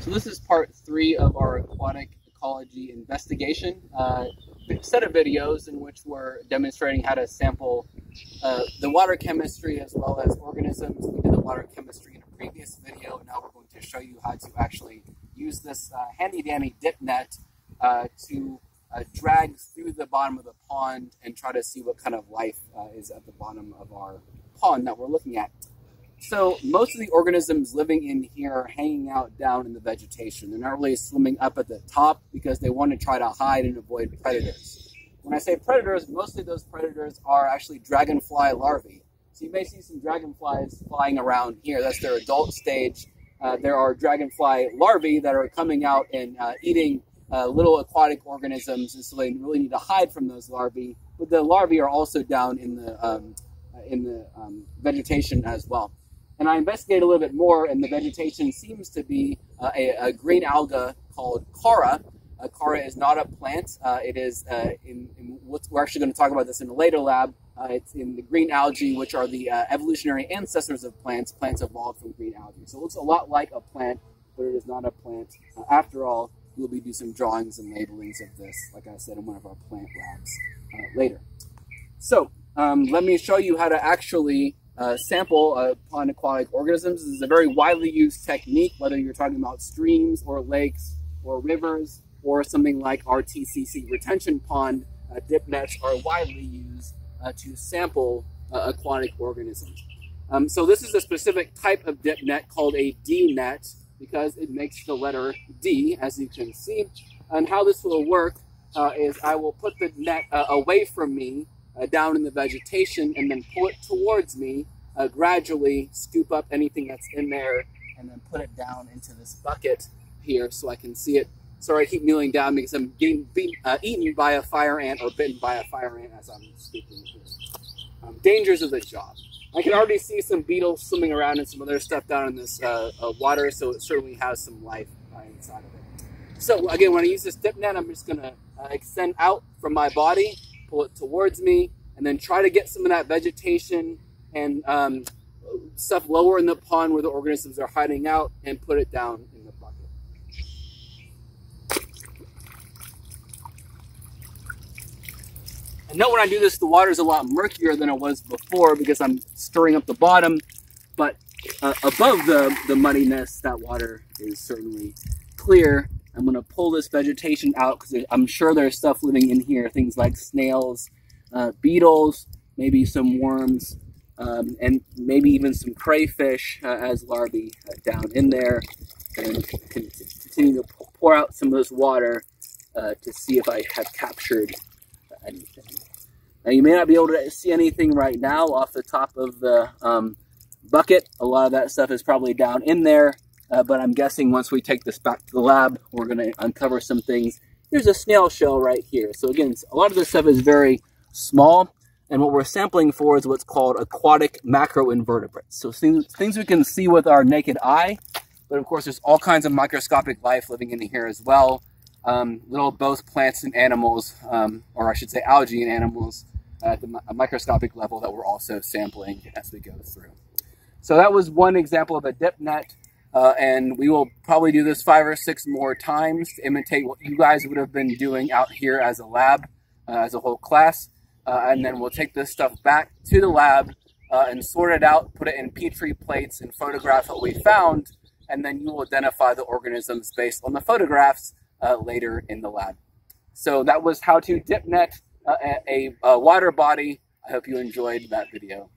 So this is part 3 of our aquatic ecology investigation set of videos in which we're demonstrating how to sample the water chemistry as well as organisms. We did the water chemistry in a previous video. Now we're going to show you how to actually use this handy-dandy dip net to drag through the bottom of the pond and try to see what kind of life is at the bottom of our pond that we're looking at. So most of the organisms living in here are hanging out down in the vegetation. They're not really swimming up at the top because they want to try to hide and avoid predators. When I say predators, mostly those predators are actually dragonfly larvae. So you may see some dragonflies flying around here. That's their adult stage. There are dragonfly larvae that are coming out and eating little aquatic organisms, and so they really need to hide from those larvae. But the larvae are also down in the vegetation as well. And I investigated a little bit more, and the vegetation seems to be a green alga called chara. Chara is not a plant. It is we're actually going to talk about this in a later lab. It's in the green algae, which are the evolutionary ancestors of plants. Plants evolved from green algae. So it looks a lot like a plant, but it is not a plant. After all, we'll be doing some drawings and labelings of this, like I said, in one of our plant labs later. So let me show you how to actually sample pond aquatic organisms. This is a very widely used technique, whether you're talking about streams or lakes or rivers or something like our TCC retention pond. Dip nets are widely used to sample aquatic organisms. So this is a specific type of dip net called a D net because it makes the letter D, as you can see. And how this will work is I will put the net away from me down in the vegetation and then pull it towards me, gradually scoop up anything that's in there and then put it down into this bucket here so I can see it. Sorry, I keep kneeling down because I'm getting eaten by a fire ant or bitten by a fire ant as I'm speaking here. Dangers of the job. I can already see some beetles swimming around and some other stuff down in this water, so it certainly has some life inside of it. So again, when I use this dip net, I'm just going to extend out from my body, pull it towards me, and then try to get some of that vegetation and stuff lower in the pond where the organisms are hiding out and put it down in the bucket. And note when I do this, the water is a lot murkier than it was before because I'm stirring up the bottom, but above the muddiness, that water is certainly clear. I'm going to pull this vegetation out because I'm sure there's stuff living in here, things like snails, beetles, maybe some worms, and maybe even some crayfish as larvae down in there, and continue to pour out some of this water to see if I have captured anything. Now you may not be able to see anything right now off the top of the bucket. A lot of that stuff is probably down in there, but I'm guessing once we take this back to the lab, we're going to uncover some things. Here's a snail shell right here. So again, a lot of this stuff is very small, and what we're sampling for is what's called aquatic macroinvertebrates. So things we can see with our naked eye, but of course there's all kinds of microscopic life living in here as well. Both plants and animals, or I should say algae and animals at the microscopic level that we're also sampling as we go through. So that was one example of a dip net, and we will probably do this 5 or 6 more times to imitate what you guys would have been doing out here as a lab, as a whole class. And then we'll take this stuff back to the lab and sort it out, put it in Petri plates and photograph what we found, and then you will identify the organisms based on the photographs later in the lab. So that was how to dip net a water body. I hope you enjoyed that video.